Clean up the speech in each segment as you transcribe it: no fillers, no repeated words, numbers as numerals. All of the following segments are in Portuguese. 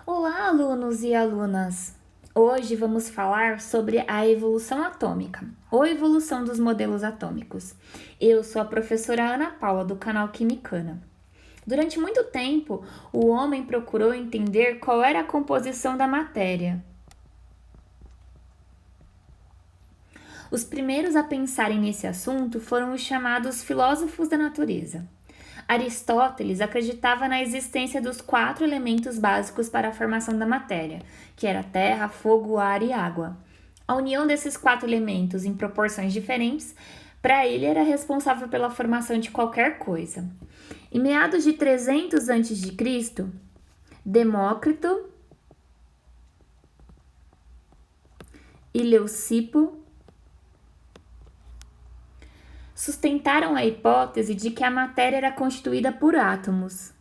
Olá, alunos e alunas! Hoje vamos falar sobre a evolução atômica, ou evolução dos modelos atômicos. Eu sou a professora Ana Paula, do canal Quimicana. Durante muito tempo, o homem procurou entender qual era a composição da matéria. Os primeiros a pensarem nesse assunto foram os chamados filósofos da natureza. Aristóteles acreditava na existência dos 4 elementos básicos para a formação da matéria, que era terra, fogo, ar e água. A união desses 4 elementos em proporções diferentes, para ele era responsável pela formação de qualquer coisa. Em meados de 300 a.C., Demócrito e Leucipo sustentaram a hipótese de que a matéria era constituída por átomos,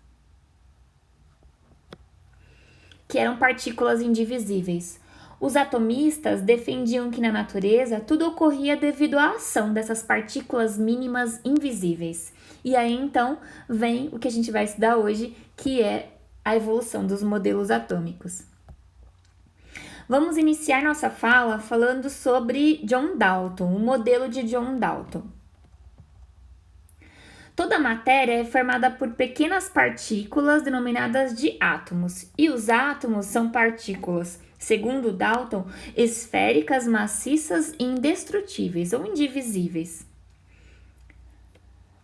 que eram partículas indivisíveis. Os atomistas defendiam que na natureza tudo ocorria devido à ação dessas partículas mínimas invisíveis. E aí então vem o que a gente vai estudar hoje, que é a evolução dos modelos atômicos. Vamos iniciar nossa fala falando sobre John Dalton, o modelo de John Dalton. Toda matéria é formada por pequenas partículas denominadas de átomos, e os átomos são partículas, segundo Dalton, esféricas, maciças e indestrutíveis ou indivisíveis.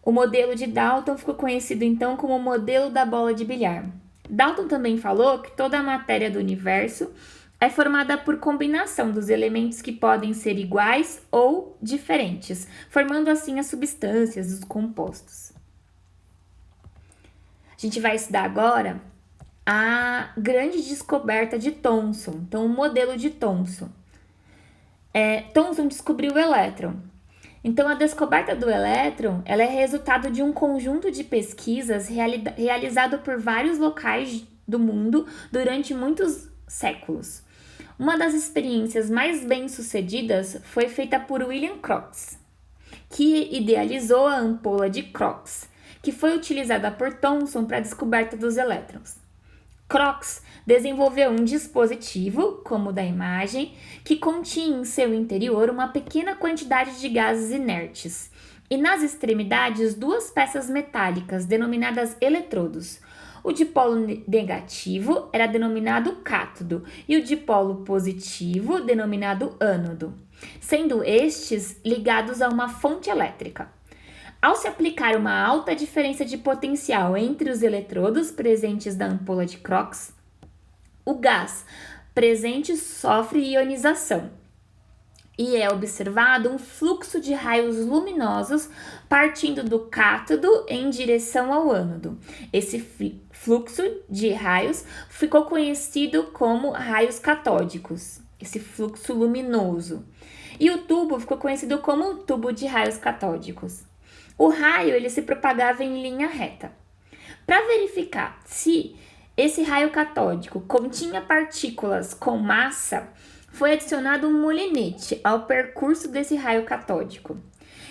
O modelo de Dalton ficou conhecido então como o modelo da bola de bilhar. Dalton também falou que toda a matéria do universo é formada por combinação dos elementos que podem ser iguais ou diferentes, formando assim as substâncias, os compostos. A gente vai estudar agora a grande descoberta de Thomson, então o modelo de Thomson. Thomson descobriu o elétron. Então, a descoberta do elétron ela é resultado de um conjunto de pesquisas realizado por vários locais do mundo durante muitos séculos. Uma das experiências mais bem-sucedidas foi feita por William Crookes, que idealizou a ampola de Crookes, que foi utilizada por Thomson para a descoberta dos elétrons. Crookes desenvolveu um dispositivo, como o da imagem, que continha em seu interior uma pequena quantidade de gases inertes, e nas extremidades 2 peças metálicas denominadas eletrodos. O dipolo negativo era denominado cátodo e o dipolo positivo denominado ânodo, sendo estes ligados a uma fonte elétrica. Ao se aplicar uma alta diferença de potencial entre os eletrodos presentes da ampola de Crookes, o gás presente sofre ionização e é observado um fluxo de raios luminosos partindo do cátodo em direção ao ânodo. Esse fluxo de raios ficou conhecido como raios catódicos, esse fluxo luminoso. E o tubo ficou conhecido como tubo de raios catódicos. O raio ele se propagava em linha reta. Para verificar se esse raio catódico continha partículas com massa, foi adicionado um molinete ao percurso desse raio catódico.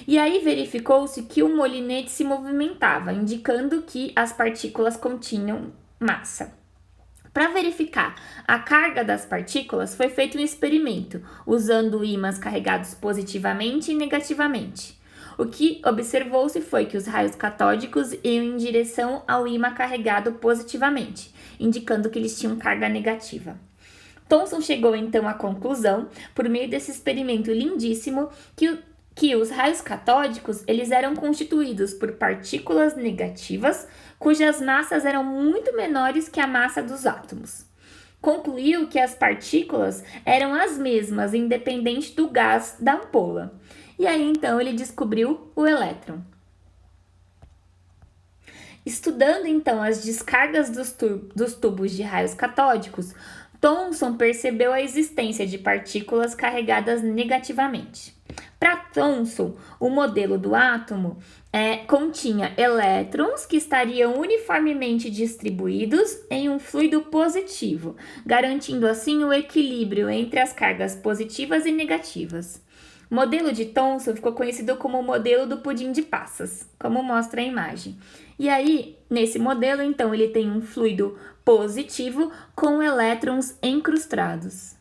E aí verificou-se que o molinete se movimentava, indicando que as partículas continham massa. Para verificar a carga das partículas, foi feito um experimento, usando ímãs carregados positivamente e negativamente. O que observou-se foi que os raios catódicos iam em direção ao ímã carregado positivamente, indicando que eles tinham carga negativa. Thomson chegou então à conclusão, por meio desse experimento lindíssimo, que os raios catódicos eles eram constituídos por partículas negativas, cujas massas eram muito menores que a massa dos átomos. Concluiu que as partículas eram as mesmas, independente do gás da ampola. E aí, então, ele descobriu o elétron. Estudando, então, as descargas dos tubos de raios catódicos, Thomson percebeu a existência de partículas carregadas negativamente. Para Thomson, o modelo do átomo continha elétrons que estariam uniformemente distribuídos em um fluido positivo, garantindo assim o equilíbrio entre as cargas positivas e negativas. O modelo de Thomson ficou conhecido como o modelo do pudim de passas, como mostra a imagem. E aí, nesse modelo, então, ele tem um fluido positivo com elétrons encrustados.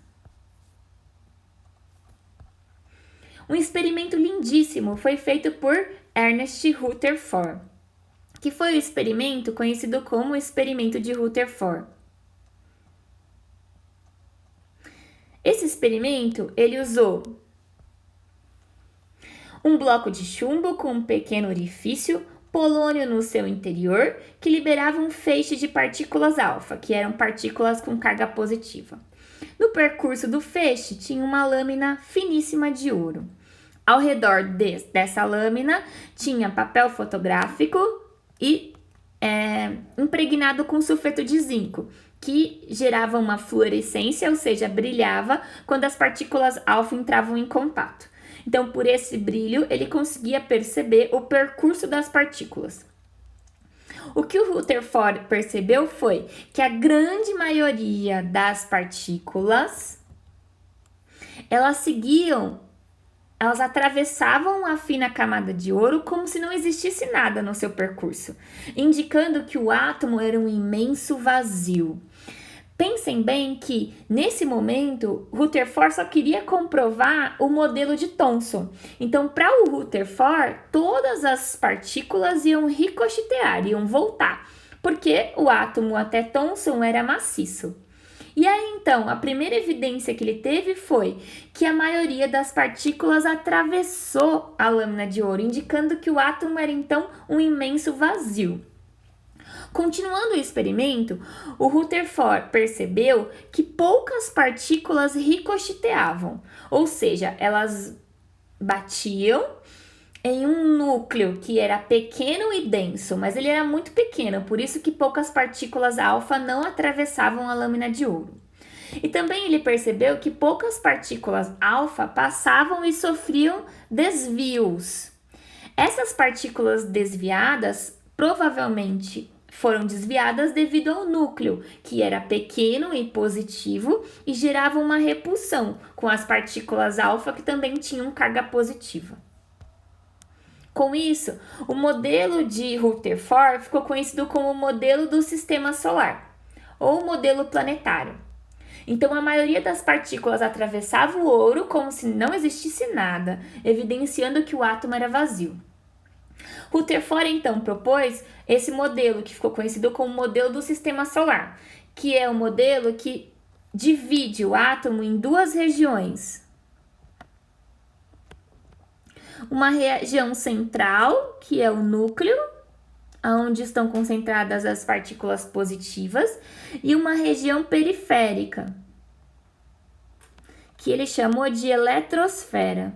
Um experimento lindíssimo foi feito por Ernest Rutherford, que foi o experimento conhecido como o experimento de Rutherford. Esse experimento, ele usou um bloco de chumbo com um pequeno orifício, polônio no seu interior, que liberava um feixe de partículas alfa, que eram partículas com carga positiva. No percurso do feixe tinha uma lâmina finíssima de ouro. Ao redor dessa lâmina tinha papel fotográfico e impregnado com sulfeto de zinco, que gerava uma fluorescência, ou seja, brilhava quando as partículas alfa entravam em contato. Então, por esse brilho, ele conseguia perceber o percurso das partículas. O que o Rutherford percebeu foi que a grande maioria das partículas, elas atravessavam a fina camada de ouro como se não existisse nada no seu percurso, indicando que o átomo era um imenso vazio. Pensem bem que, nesse momento, Rutherford só queria comprovar o modelo de Thomson. Então, para o Rutherford, todas as partículas iam ricochetear, iam voltar, porque o átomo até Thomson era maciço. E aí, então, a primeira evidência que ele teve foi que a maioria das partículas atravessou a lâmina de ouro, indicando que o átomo era, então, um imenso vazio. Continuando o experimento, o Rutherford percebeu que poucas partículas ricocheteavam, ou seja, elas batiam em um núcleo que era pequeno e denso, mas ele era muito pequeno, por isso que poucas partículas alfa não atravessavam a lâmina de ouro. E também ele percebeu que poucas partículas alfa passavam e sofriam desvios. Essas partículas desviadas provavelmente foram desviadas devido ao núcleo, que era pequeno e positivo e gerava uma repulsão com as partículas alfa que também tinham carga positiva. Com isso, o modelo de Rutherford ficou conhecido como o modelo do sistema solar, ou modelo planetário. Então, a maioria das partículas atravessava o ouro como se não existisse nada, evidenciando que o átomo era vazio. Rutherford, então, propôs esse modelo que ficou conhecido como modelo do sistema solar, que é o modelo que divide o átomo em duas regiões. Uma região central, que é o núcleo, onde estão concentradas as partículas positivas, e uma região periférica, que ele chamou de eletrosfera.